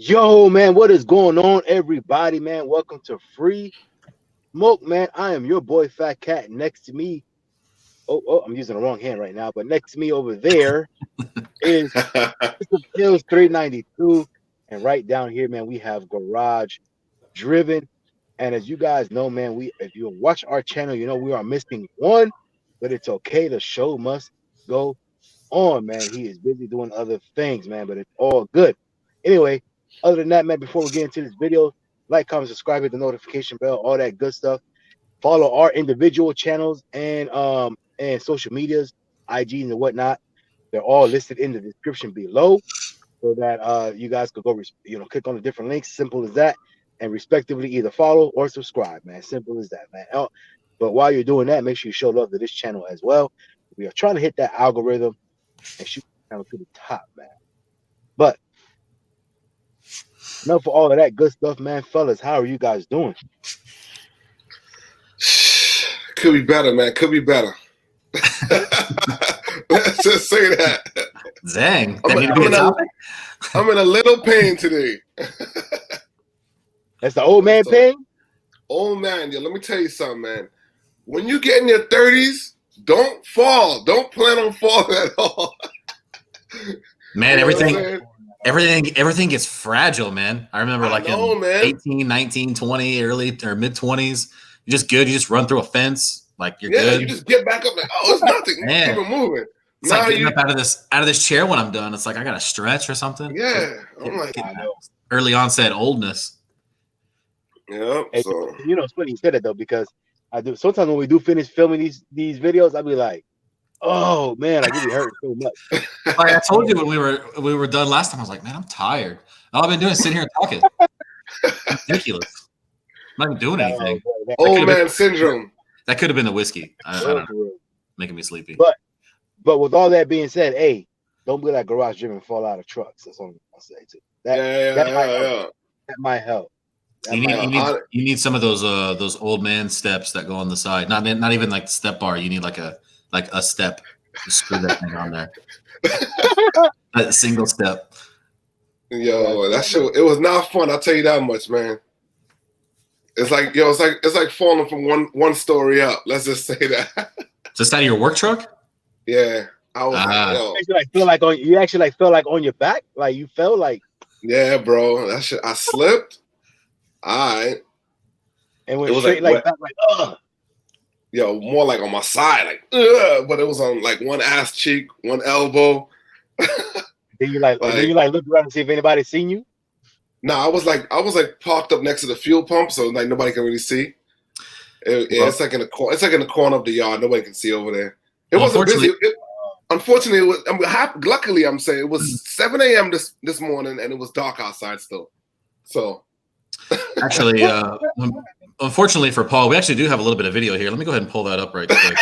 Yo, man, what is going on, everybody, man? Welcome to Free Smoke, man. I am your boy, FaTKaT. Next to me, I'm using the wrong hand right now, but next to me over there is Mr. Pills 392. And right down here, man, we have Garage Driven. And as you guys know, man, if you watch our channel, you know we are missing one, but it's okay. The show must go on, man. He is busy doing other things, man, but it's all good. Anyway, other than that, man, before we get into this video, like, comment, subscribe, hit the notification bell, all that good stuff. Follow our individual channels and social medias, IGs and whatnot. They're all listed in the description below, so that you guys could go, click on the different links. Simple as that, and respectively either follow or subscribe, man. Simple as that, man. But while you're doing that, make sure you show love to this channel as well. We are trying to hit that algorithm and shoot the channel to the top, man. But enough for all of that good stuff, man. Fellas, how are you guys doing? Could be better, man. Could be better. Let's just say that. Dang. I'm in a little pain today. That's the old man pain? Old man, yo, let me tell you something, man. When you get in your 30s, don't fall. Don't plan on falling at all. Man, everything gets fragile, man. I remember in 18, 19, 20, early or mid 20s, you're just good. You just run through a fence, like you're good. You just get back up like, oh, it's nothing. Man. Keep it moving. It's like getting up out of this chair when I'm done. It's like I got to stretch or something. Yeah. I'm like, early onset oldness. Yeah. Hey, you know, it's funny you said it though, because I do sometimes when we do finish filming these videos, I'll be like, oh man, I really hurt so much. Like I told you when we were done last time, I was like, man, I'm tired. All I've been doing is sitting here and talking. Ridiculous. I'm not even doing anything. Old man syndrome. That could have been the whiskey. I don't know. Making me sleepy. But with all that being said, hey, don't be like Garage Driven, fall out of trucks. That's all I'll say too. That might help. You need some of those old man steps that go on the side. Not even like the step bar. You need like a step. Just screw that thing on there. A single step. Yo, that shit. It was not fun. I'll tell you that much, man. It's like falling from one story up. Let's just say that. Just out of your work truck? Yeah, I was you actually felt like on your back, like you felt like. Yeah, bro. That shit. I slipped. All right. And went straight like back, like ugh. Yo, more like on my side, like but it was on like one ass cheek, one elbow. Then you look around and see if anybody seen you. No, I was like parked up next to the fuel pump, so like nobody can really see. It's like in the corner. It's like in the corner of the yard. Nobody can see over there. It wasn't busy. Unfortunately, it was. Luckily, I'm saying it was 7 a.m. this morning, and it was dark outside still. So, actually, unfortunately for Paul, we actually do have a little bit of video here. Let me go ahead and pull that up right quick.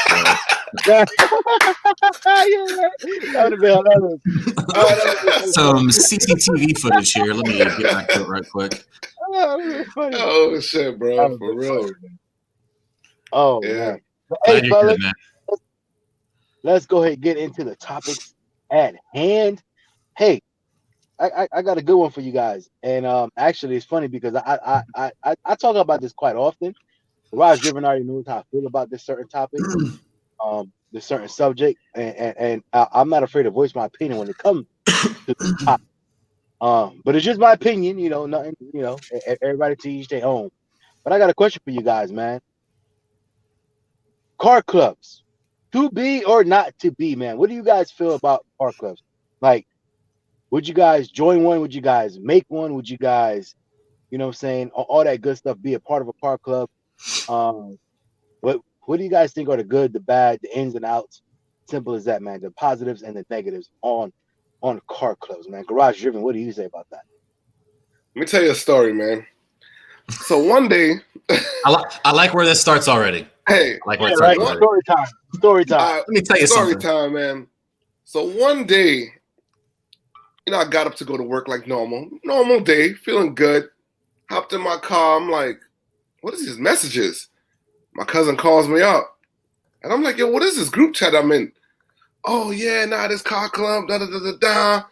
Some CCTV footage here. Let me get back to it right quick. Oh shit, bro, for real. Oh yeah. Man. Hey, fellas, let's go ahead and get into the topics at hand. Hey, I got a good one for you guys, and actually, it's funny because I talk about this quite often. Garage Driven already knows how I feel about this certain topic, this certain subject, and I'm not afraid to voice my opinion when it comes to the topic. But it's just my opinion, you know. Nothing, you know. Everybody to each their own. But I got a question for you guys, man. Car clubs, to be or not to be, man. What do you guys feel about car clubs? Like, would you guys join one? Would you guys make one? Would you guys, you know what I'm saying, all that good stuff, be a part of a car club? What do you guys think are the good, the bad, the ins and outs? Simple as that, man. The positives and the negatives on car clubs, man. Garage Driven, what do you say about that? Let me tell you a story, man. So one day, I like where this starts already. Hey, I like where it starts already. Story time. Let me tell you something. Story time, man. So one day, you know, I got up to go to work like normal day, feeling good. Hopped in my car. I'm like, what is these messages? My cousin calls me up, and I'm like, yo, what is this group chat I'm in? Oh yeah, this car club, da da da da da.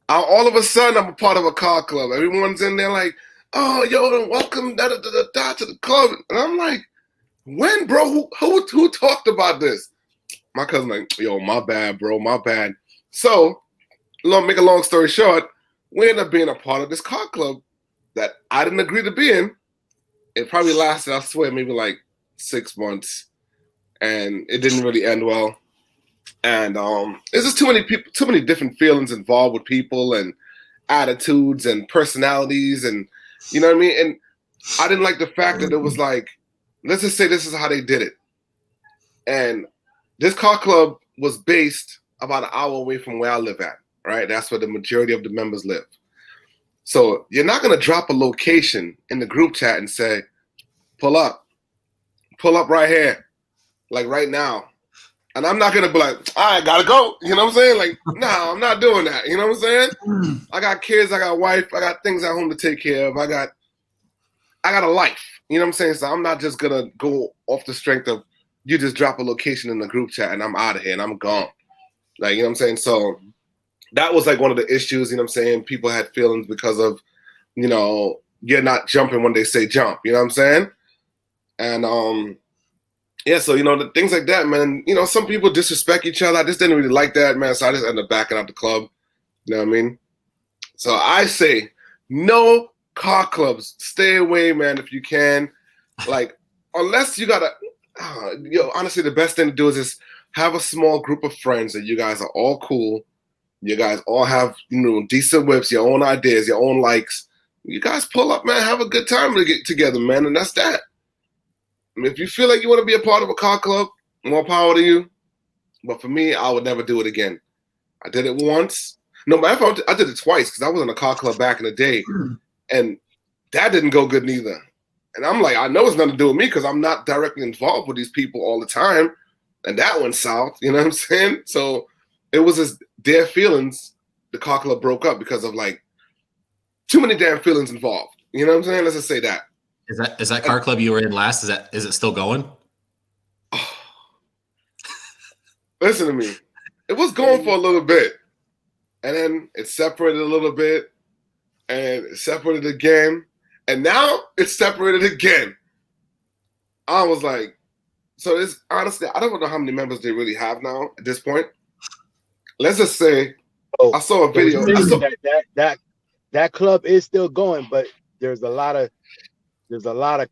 all of a sudden I'm a part of a car club. Everyone's in there like, oh, yo, welcome to the club. And I'm like, when, bro? Who talked about this? My cousin like, yo, my bad, bro, my bad. So, make a long story short, we ended up being a part of this car club that I didn't agree to be in. It probably lasted, I swear, maybe like 6 months, and it didn't really end well. And there's just too many people, too many different feelings involved with people and attitudes and personalities, and you know what I mean. And I didn't like the fact that it was like, let's just say this is how they did it. And this car club was based about an hour away from where I live at, right? That's where the majority of the members live. So you're not going to drop a location in the group chat and say, pull up right here, like right now. And I'm not going to be like, I gotta go. You know what I'm saying? Like, no, I'm not doing that. You know what I'm saying? I got kids, I got a wife, I got things at home to take care of. I got a life. You know what I'm saying? So I'm not just going to go off the strength of you just drop a location in the group chat and I'm out of here and I'm gone. Like, you know what I'm saying? So that was like one of the issues, you know what I'm saying? People had feelings because of, you know, you're not jumping when they say jump, you know what I'm saying? And yeah, so, you know, the things like that, man, you know, some people disrespect each other. I just didn't really like that, man. So I just ended up backing out the club. You know what I mean? So I say no car clubs. Stay away, man, if you can. Like, unless you got to, honestly, the best thing to do is just have a small group of friends that you guys are all cool. You guys all have, you know, decent whips, your own ideas, your own likes. You guys pull up, man, have a good time to get together, man, and that's that. I mean, if you feel like you want to be a part of a car club, more power to you. But for me, I would never do it again. I did it once. No, matter of fact, I did it twice because I was in a car club back in the day, and that didn't go good neither. And I'm like, I know it's nothing to do with me because I'm not directly involved with these people all the time. And that went south, you know what I'm saying? So it was just their feelings. The car club broke up because of like too many damn feelings involved. You know what I'm saying? Let's just say that. Is that car club you were in last? Is it still going? Oh. Listen to me. It was going for a little bit. And then it separated a little bit. And it separated again. And now it's separated again. I was like, so it's honestly, I don't know how many members they really have now at this point. Let's just say I saw a video. That club is still going, but there's a lot of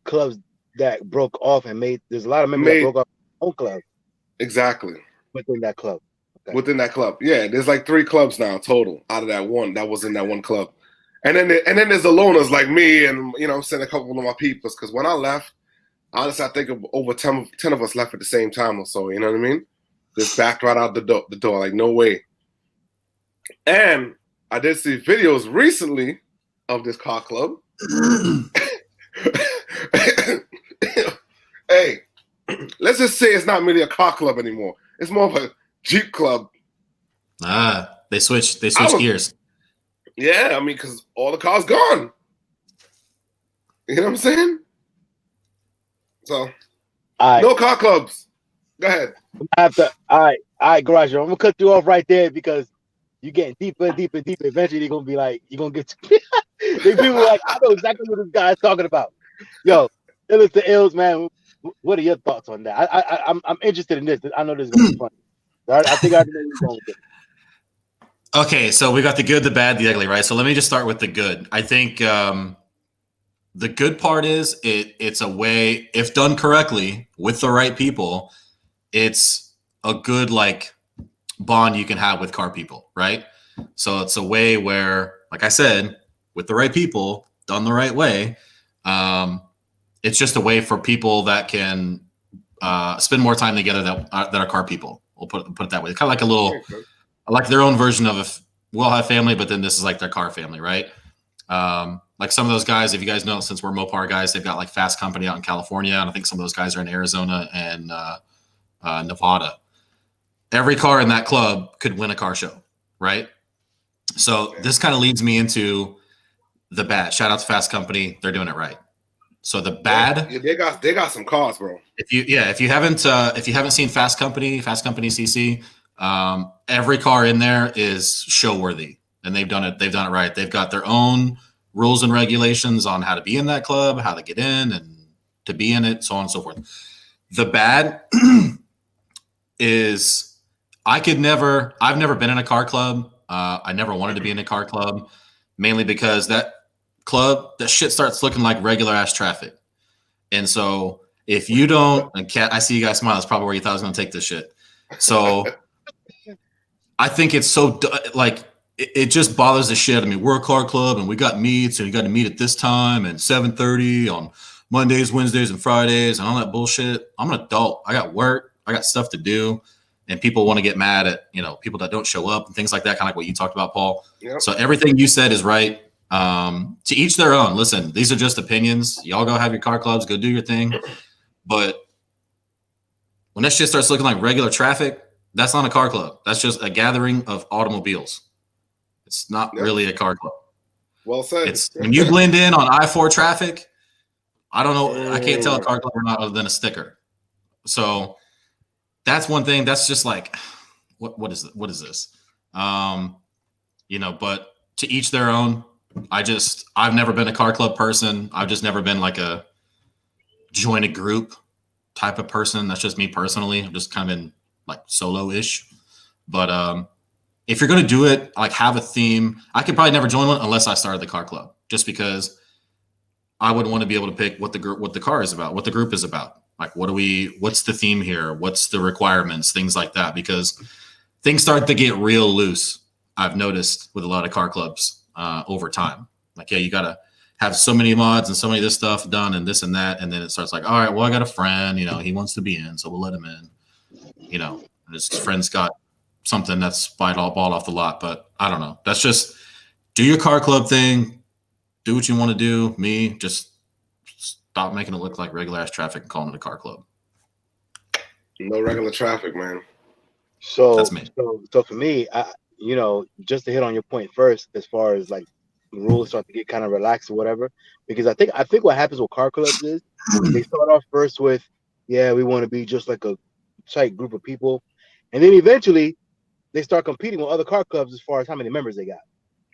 clubs that broke off and there's a lot of members that broke off their own club. Exactly. Within that club. Okay. Within that club. Yeah, there's like 3 clubs now total out of that one that was in that one club. And then there's the loners like me and, you know, I'm saying a couple of my peoples. Because when I left, honestly, I think over 10 of us left at the same time or so. You know what I mean? Just backed right out the door. Like, no way. And I did see videos recently of this car club. Hey, let's just say it's not really a car club anymore. It's more of a Jeep club. They switched gears. Yeah, I mean, because all the cars gone. You know what I'm saying? So, no car clubs. Go ahead. All right, Garage. I'm gonna cut you off right there because you're getting deeper and deeper and deeper. Eventually, they're gonna be like, you're gonna get. They people like, I know exactly what this guy's talking about. Yo, Illest to Ills, man. What are your thoughts on that? I'm interested in this. I know this is gonna be fun. I think I know where you're going with it. Okay, so we got the good, the bad, the ugly, right? So let me just start with the good. I think the good part is it's a way, if done correctly with the right people, it's a good like bond you can have with car people, right? So it's a way where, like I said, with the right people, done the right way, it's just a way for people that can spend more time together that are car people. We'll put it that way. It's kind of like a little, like their own version of we'll have family, but then this is like their car family, right? Like some of those guys, if you guys know, since we're MOPAR guys, they've got like FaTKaT Company out in California, and I think some of those guys are in Arizona and Nevada. Every car in that club could win a car show, right? So this kind of leads me into the bad. Shout out to FaTKaT Company, they're doing it right. So the bad, yeah, they got some cars, bro. If you haven't seen FaTKaT Company CC, every car in there is show worthy. and they've done it right. They've got their own rules and regulations on how to be in that club, how to get in and to be in it, so on and so forth. The bad is I've never been in a car club. I never wanted to be in a car club, mainly because that shit starts looking like regular ass traffic. And so if you don't, and Kat, I see you guys smile. That's probably where you thought I was going to take this shit. So I think it's so like it just bothers the shit. I mean, we're a car club and we got meets and you got to meet at this time and 7:30 on Mondays, Wednesdays, and Fridays and all that bullshit. I'm an adult. I got work. I got stuff to do. And people want to get mad at, people that don't show up and things like that, kind of like what you talked about, Paul. Yep. So everything you said is right. To each their own. Listen, these are just opinions. Y'all go have your car clubs, go do your thing. But when that shit starts looking like regular traffic, that's not a car club. That's just a gathering of automobiles. It's not really a car club. Well said. It's when you blend in on I-4 traffic, I don't know. I can't tell a car club or not other than a sticker. So that's one thing. That's just like, what is this? But to each their own. I've never been a car club person. I've just never been like a join a group type of person. That's just me personally. I've just kind of been like solo-ish. But if you're going to do it, like have a theme. I could probably never join one unless I started the car club, just because I would want to be able to pick what the car is about, what the group is about. Like, what's the theme here? What's the requirements? Things like that, because things start to get real loose. I've noticed with a lot of car clubs. Over time, like, you got to have so many mods and so many of this stuff done and this and that. And then it starts like, all right, well, I got a friend, he wants to be in, so we'll let him in, and his friend's got something that's ball off the lot. But I don't know. That's just do your car club thing. Do what you want to do. Me, just stop making it look like regular ass traffic and calling it a car club. No regular traffic, man. So that's me. So for me, just to hit on your point first, as far as like the rules start to get kind of relaxed or whatever, because I think what happens with car clubs is they start off first with, we want to be just like a tight group of people, and then eventually they start competing with other car clubs as far as how many members they got.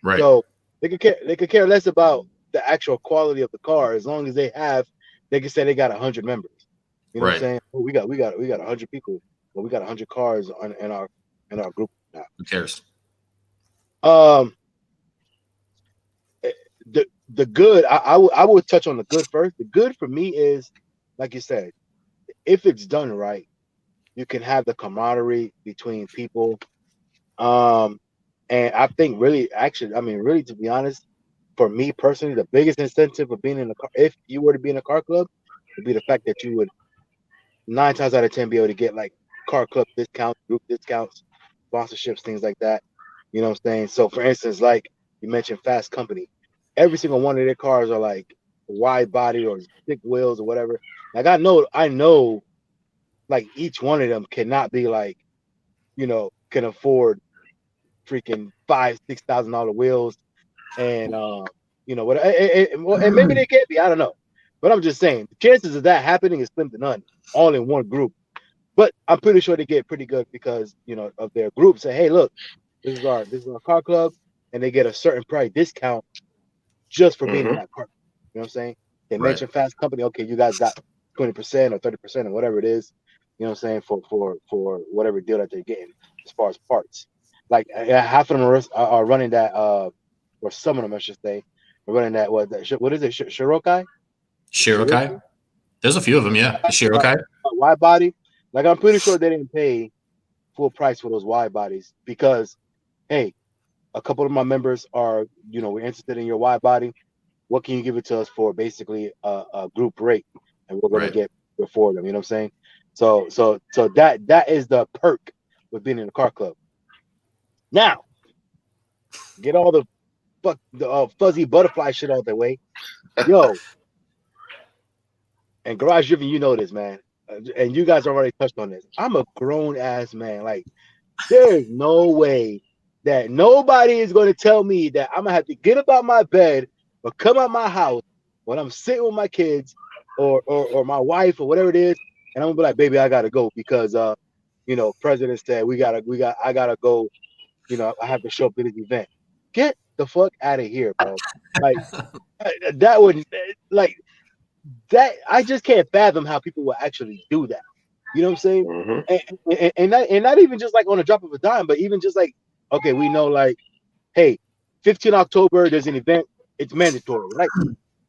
Right. So they could care less about the actual quality of the car as long as they can say they got 100 members. You know what I'm saying? Oh, we got 100 people. Well, we got 100 cars in our group now. Who cares? The good, I would touch on the good first. The good for me is, like you said, if it's done right, you can have the camaraderie between people. And I think really, to be honest, for me personally, the biggest incentive of being in a car, if you were to be in a car club, would be the fact that you would 9 times out of 10 be able to get like car club discounts, group discounts, sponsorships, things like that. You know what I'm saying? So for instance, like you mentioned Fast Company, every single one of their cars are like wide body or thick wheels or whatever. Like I know like each one of them cannot be like, can afford freaking $5,000-$6,000 wheels and what and maybe they can't be, I don't know. But I'm just saying the chances of that happening is slim to none, all in one group. But I'm pretty sure they get pretty good because of their group. Say, hey, look, this is our car club, and they get a certain price discount just for being in that car. You know what I'm saying? They mention Fast Company. Okay, you guys got 20% or 30% or whatever it is. You know what I'm saying for whatever deal that they're getting as far as parts. Like half of them are running that, or some of them I should say, are running that. What is it? Shirokai? There's a few of them, yeah. The Shirokai. Wide body. Like I'm pretty sure they didn't pay full price for those wide bodies because, hey, a couple of my members are, we're interested in your wide body. What can you give it to us for basically a group rate? And we're going to get before them. You know what I'm saying? So that is the perk with being in a car club. Now, get all the fuzzy butterfly shit out the way. Yo, and Garage Driven, you know this, man. And you guys already touched on this. I'm a grown ass man. Like, there's no way that nobody is going to tell me that I'm gonna have to get up out my bed or come out my house when I'm sitting with my kids or my wife or whatever it is, and I'm gonna be like, baby, I gotta go because president said I gotta go. I have to show up to this event. Get the fuck out of here, bro. Like that would like that. I just can't fathom how people would actually do that. You know what I'm saying? And not even just like on a drop of a dime, but even just like, okay, we know like, hey, 15 October, there's an event. It's mandatory. Like,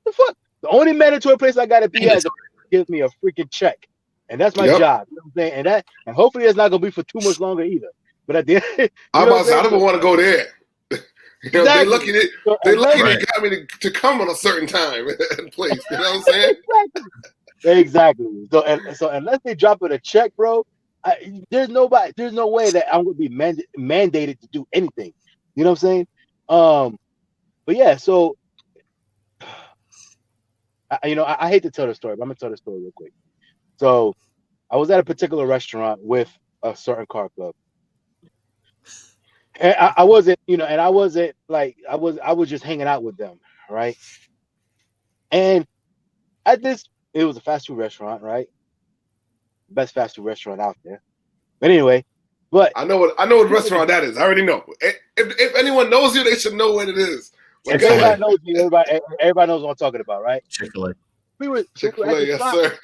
the fuck? The only mandatory place I gotta be at is gives me a freaking check, and that's my job. You know what I'm saying? And hopefully it's not gonna be for too much longer either. But at the end, I don't want to go there. You know, exactly. They lucky they got me to come on a certain time and place. You know what I'm saying? Exactly. So unless they drop it a check, bro, there's no way that I'm gonna be mandated to do anything. You know what I'm saying? But yeah, so I hate to tell the story, but I'm gonna tell the story real quick. So I was at a particular restaurant with a certain car club. And I wasn't like I was just hanging out with them, right? And at this, it was a fast food restaurant, right? Best fast food restaurant out there. But anyway, I know what restaurant that is. I already know. If anyone knows you, they should know what it is. If everybody knows you, everybody knows what I'm talking about, right? Chick-fil-A. Chick-fil-A, yes, sir.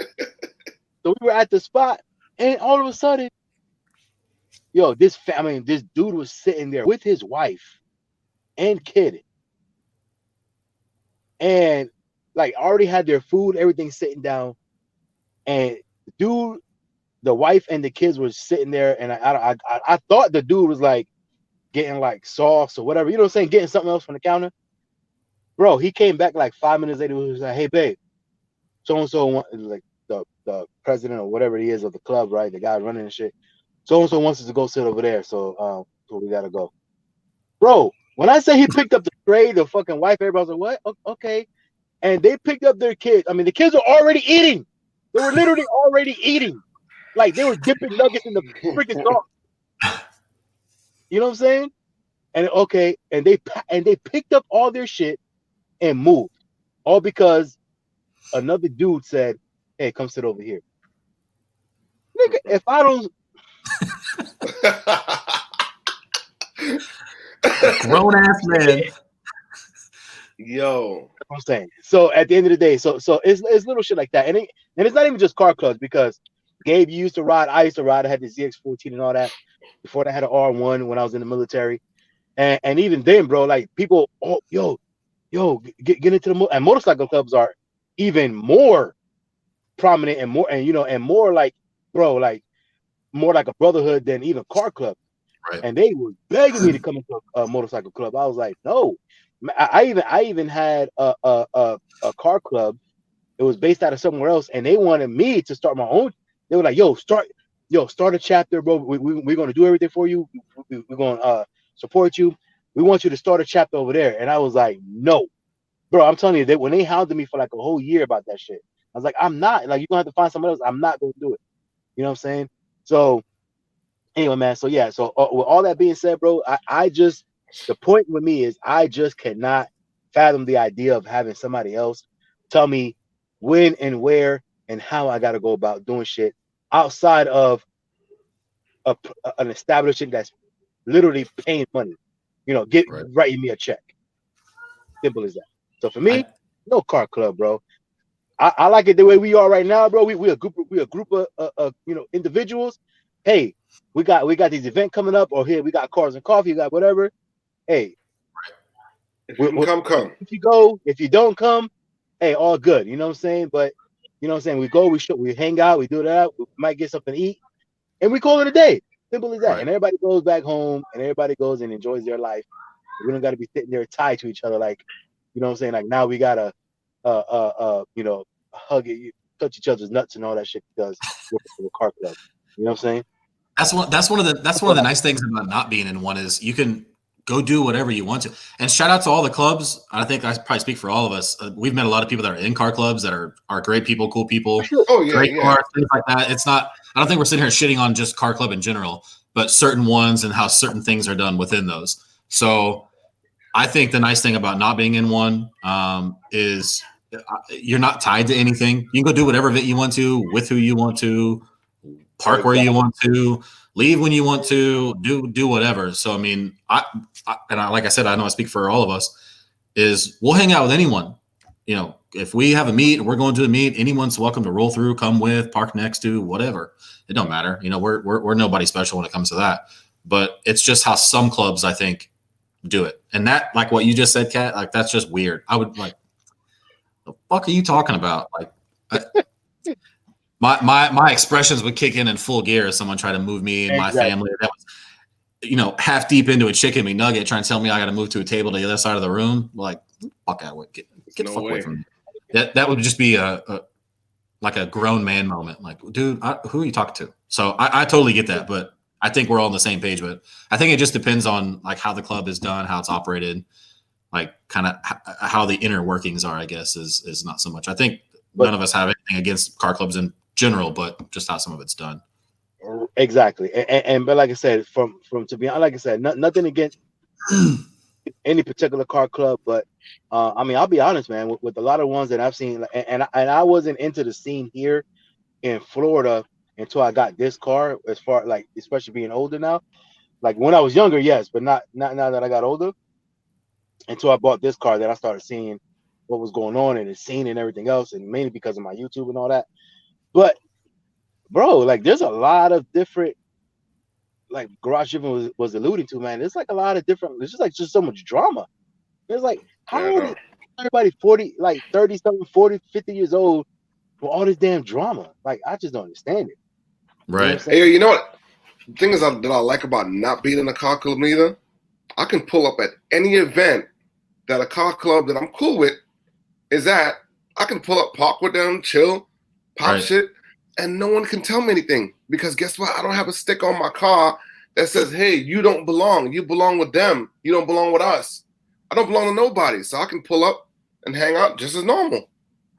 So we were at the spot, and all of a sudden, this dude was sitting there with his wife and kid, and like already had their food, everything sitting down, and the wife and the kids were sitting there, and I thought the dude was like getting like sauce or whatever, you know what I'm saying, getting something else from the counter. Bro, he came back like 5 minutes later. He was like, "Hey, babe, so and so, like the president or whatever he is of the club, right? The guy running and shit. So and so wants us to go sit over there, so we gotta go." Bro, when I say he picked up the tray, the fucking wife, everybody was like, "What? Okay." And they picked up their kids. I mean, the kids were already eating. They were literally already eating. Like they were dipping nuggets in the freaking sauce. You know what I'm saying? And okay, and they picked up all their shit and moved, all because another dude said, "Hey, come sit over here." Nigga, if I don't grown ass man. Yo, I'm saying. So at the end of the day, so it's little shit like that, and it's not even just car clubs, because Gabe used to ride, I used to ride. I had the ZX14 and all that. Before that, I had an R1 when I was in the military, and even then, bro, like people, get into and motorcycle clubs are even more prominent and more like, bro, like more like a brotherhood than even car clubs. Right. And they were begging me to come into a motorcycle club. I was like, no. I even had a car club. It was based out of somewhere else, and they wanted me to start my own. They were like, start a chapter, bro. We're gonna do everything for you. We're gonna support you. We want you to start a chapter over there. And I was like, no, bro. I'm telling you, that when they hounded me for like a whole year about that shit, I was like, I'm not. Like, you're gonna have to find someone else. I'm not gonna do it. You know what I'm saying? So anyway, man. So yeah. So with all that being said, bro, I just, the point with me is I just cannot fathom the idea of having somebody else tell me when and where and how I got to go about doing shit outside of an establishment that's literally paying money, writing me a check. Simple as that. So for me, no car club, bro. I like it the way we are right now, bro. We a group of individuals. Hey, we got these events coming up, or here we got cars and coffee, you got whatever. Hey, if you come. If you go, if you don't come, hey, all good. You know what I'm saying? But you know what I'm saying? We go, we hang out, we do that, we might get something to eat, and we call it a day. Simple as that. Right. And everybody goes back home, and everybody goes and enjoys their life. We don't got to be sitting there tied to each other, like, you know what I'm saying? Like, now we gotta hug it, touch each other's nuts and all that shit because we're a car club. You know what I'm saying? That's one of the nice things about not being in one is you can go do whatever you want to. And shout out to all the clubs. I think I probably speak for all of us. We've met a lot of people that are in car clubs that are great people, cool people. Oh yeah, great cars, things like that. It's not. I don't think we're sitting here shitting on just car club in general, but certain ones and how certain things are done within those. So I think the nice thing about not being in one is you're not tied to anything. You can go do whatever event you want to, with who you want to, park where you want to, leave when you want to, do whatever. So I mean, like I said, I know I speak for all of us. Is we'll hang out with anyone. You know, if we have a meet and we're going to the meet, anyone's welcome to roll through, come with, park next to, whatever. It don't matter. You know, we're nobody special when it comes to that. But it's just how some clubs, I think, do it. And that, like what you just said, Kat, like that's just weird. I would like, the fuck are you talking about? Like, my expressions would kick in full gear if someone tried to move me and my family. That was, you know, half deep into a chicken McNugget, trying to tell me I got to move to a table to the other side of the room. Like, fuck out of it. Get the fuck away from me. That would just be like a grown man moment. Like, dude, who are you talking to? So I totally get that, but I think we're all on the same page. But I think it just depends on like how the club is done, how it's operated, like kind of how the inner workings are. I guess is not so much. I think none of us have anything against car clubs in general, but just how some of it's done. Exactly, and but like I said, from to be honest, like I said, nothing against any particular car club, but I mean, I'll be honest, man, with a lot of ones that I've seen, and I wasn't into the scene here in Florida until I got this car. As far like, especially being older now, like when I was younger, yes, but not now that I got older. Until I bought this car, that I started seeing what was going on in the scene and everything else, and mainly because of my YouTube and all that. But bro, like there's a lot of different, like Garage Driven was alluding to, man. There's like a lot of different. There's just so much drama. There's like, how old is everybody? 40, like 30 something, 40, 50 years old for all this damn drama. Like I just don't understand it. Right. Hey, you know what? The thing is that I like about not being in a car club either, I can pull up at any event that a car club that I'm cool with is at. I can pull up, park with them, chill, pop shit, and no one can tell me anything. Because guess what? I don't have a sticker on my car that says, hey, you don't belong. You belong with them. You don't belong with us. I don't belong to nobody. So I can pull up and hang out just as normal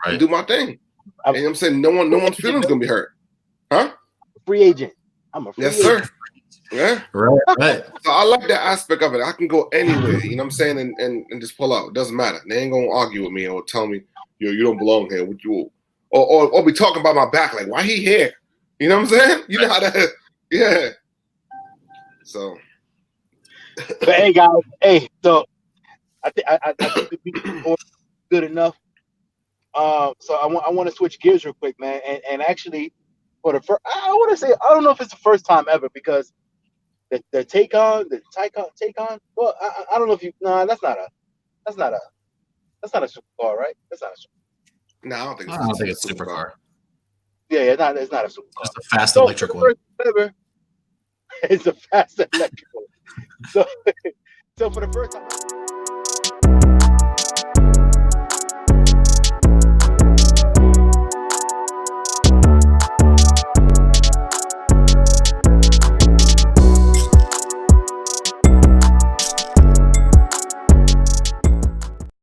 and do my thing. And you know what I'm saying? No one's feelings going to be hurt. Huh? Free agent. I'm a free agent. Yes, sir. Yeah. Right. So I like that aspect of it. I can go anywhere, you know what I'm saying, and just pull out. It doesn't matter. They ain't gonna argue with me or tell me, yo, you don't belong here. What you or be talking about my back, like, why he here? You know what I'm saying? You know how that, yeah. So but hey guys, so I think we're good enough. So I want to switch gears real quick, man, and actually for the first, I want to say, I don't know if it's the first time ever, because the Taycan. Well, I don't know if you. No, that's not a supercar, right? That's not a supercar. No, I don't think it's a supercar. Yeah, it's not a supercar. Just a fast electric one. It's a fast electric one. So for the first time.